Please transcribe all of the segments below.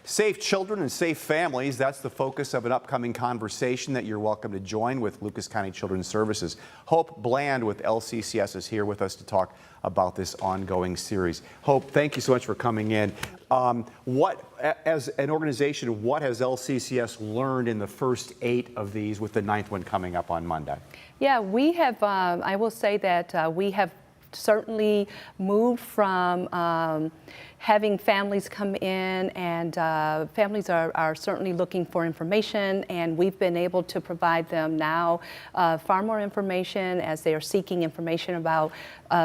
Safe children and safe families, that's the focus of an upcoming conversation that you're welcome to join with Lucas County Children's Services. Hope Bland with LCCS is here with us to talk about this ongoing series. Hope, thank you so much for coming in. As an organization, what has LCCS learned in the first 8 of these, with the 9th one coming up on Monday? Yeah, we have, I will say that we have certainly moved from having families come in, and families are certainly looking for information, and we've been able to provide them now far more information as they are seeking information about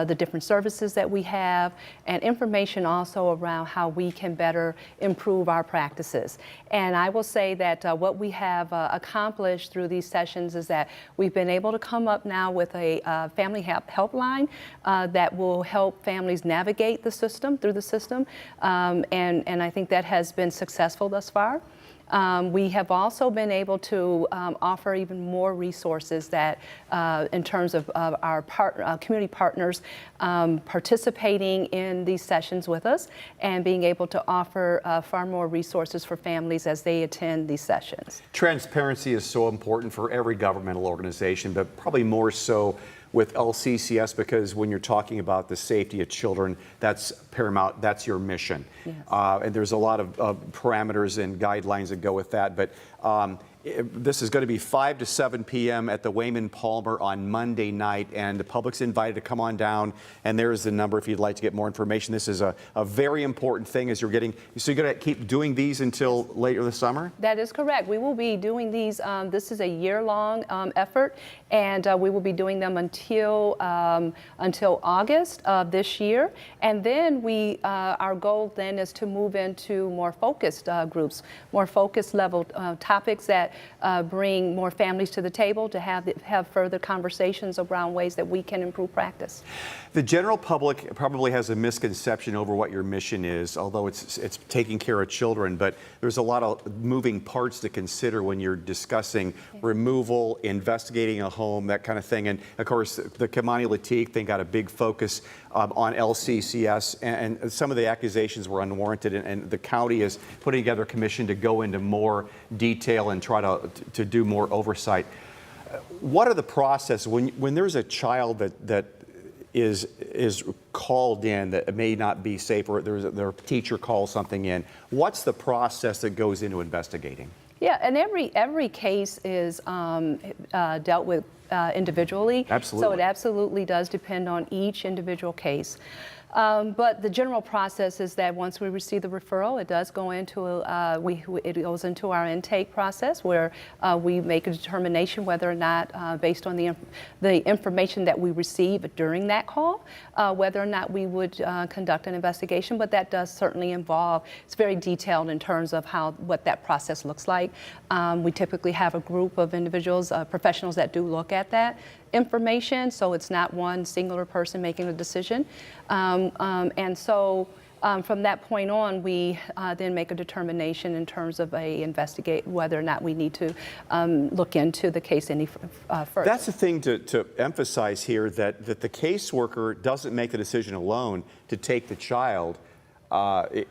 the different services that we have, and information also around how we can better improve our practices. And I will say that what we have accomplished through these sessions is that we've been able to come up now with a family helpline that will help families navigate the system, through the system, and I think that has been successful thus far. We have also been able to offer even more resources that, in terms of our community partners participating in these sessions with us, and being able to offer far more resources for families as they attend these sessions. Transparency is so important for every governmental organization, but probably more so with LCCS, because when you're talking about the safety of children, that's paramount, that's your mission. Yes. And there's a lot of parameters and guidelines that go with that, but this is going to be 5 to 7 p.m. at the Wayman Palmer on Monday night, and the public's invited to come on down, and there's the number if you'd like to get more information. This is a very important thing as you're getting, so you're going to keep doing these until later this summer? That is correct. We will be doing these, this is a year-long effort, and we will be doing them until August of this year, and then our goal then is to move into more focused groups, more focused level topics that bring more families to the table to have further conversations around ways that we can improve practice. The general public probably has a misconception over what your mission is, although it's taking care of children, but there's a lot of moving parts to consider when you're discussing removal, investigating a home, that kind of thing. And of course, the Kamani Lateef thing got a big focus on LCCS, and some of the accusations were unwarranted, and the county is putting together a commission to go into more detail and try to do more oversight. What are the process when there's a child that is called in that may not be safe, or their teacher calls something in? What's the process that goes into investigating? Yeah, and every case is dealt with individually. Absolutely. So it absolutely does depend on each individual case. But the general process is that once we receive the referral, it does go into it goes into our intake process, where we make a determination whether or not, based on the information that we receive during that call, whether or not we would conduct an investigation. But that does certainly involve, it's very detailed in terms of what that process looks like. We typically have a group of individuals, professionals that do look at that information, so it's not one singular person making a decision. And so from that point on, we then make a determination in terms of investigate whether or not we need to look into the case any further. That's the thing to emphasize here, that the caseworker doesn't make the decision alone to take the child.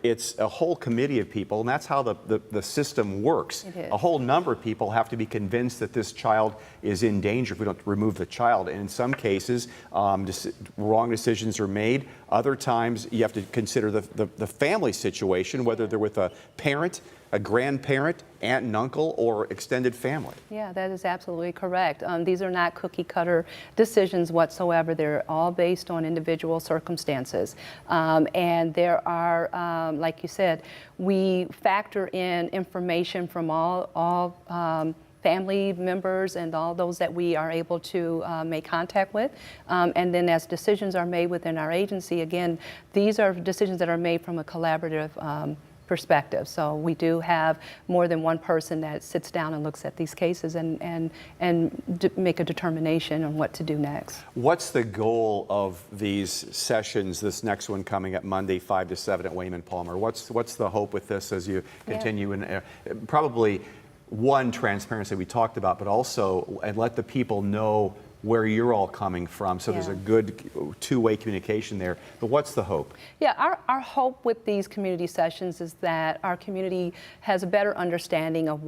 It's a whole committee of people, and that's how the system works. A whole number of people have to be convinced that this child is in danger if we don't remove the child. And in some cases, wrong decisions are made. Other times, you have to consider the family situation, whether they're with a parent, a grandparent, aunt and uncle, or extended family. Yeah, that is absolutely correct. These are not cookie cutter decisions whatsoever. They're all based on individual circumstances. And there are, like you said, we factor in information from all family members and all those that we are able to make contact with. And then as decisions are made within our agency, again, these are decisions that are made from a collaborative perspective. So we do have more than one person that sits down and looks at these cases and make a determination on what to do next. What's the goal of these sessions, this next one coming up Monday, 5 to 7 at Wayman Palmer? What's the hope with this as you continue? And probably one, transparency we talked about, but also and let the people know where you're all coming from, so there's a Yeah. good two-way communication there. But what's the hope? Yeah, our hope with these community sessions is that our community has a better understanding of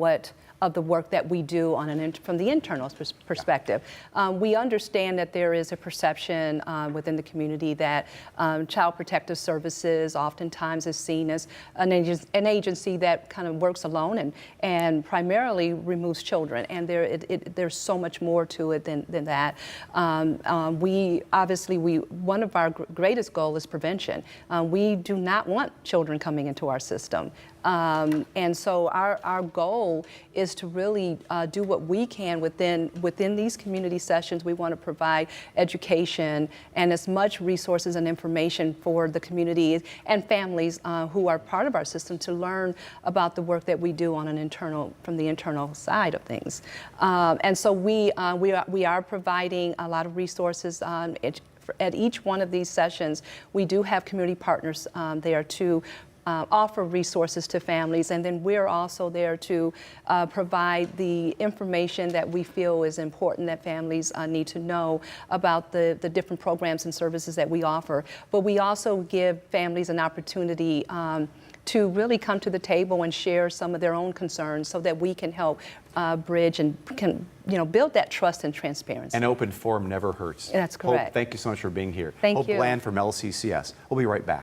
the work that we do from the internal perspective. We understand that there is a perception within the community that Child Protective Services oftentimes is seen as an agency that kind of works alone and primarily removes children. And there's so much more to it than that. One of our greatest goals is prevention. We do not want children coming into our system. And so our goal is to really do what we can within these community sessions. We want to provide education and as much resources and information for the community and families who are part of our system to learn about the work that we do from the internal side of things. And so we are providing a lot of resources at each one of these sessions. We do have community partners there to offer resources to families, and then we're also there to provide the information that we feel is important that families need to know about the different programs and services that we offer. But we also give families an opportunity to really come to the table and share some of their own concerns so that we can help bridge and can build that trust and transparency. An open forum never hurts. That's correct. Hope, thank you so much for being here. Thank Hope you. Bland from LCCS. We'll be right back.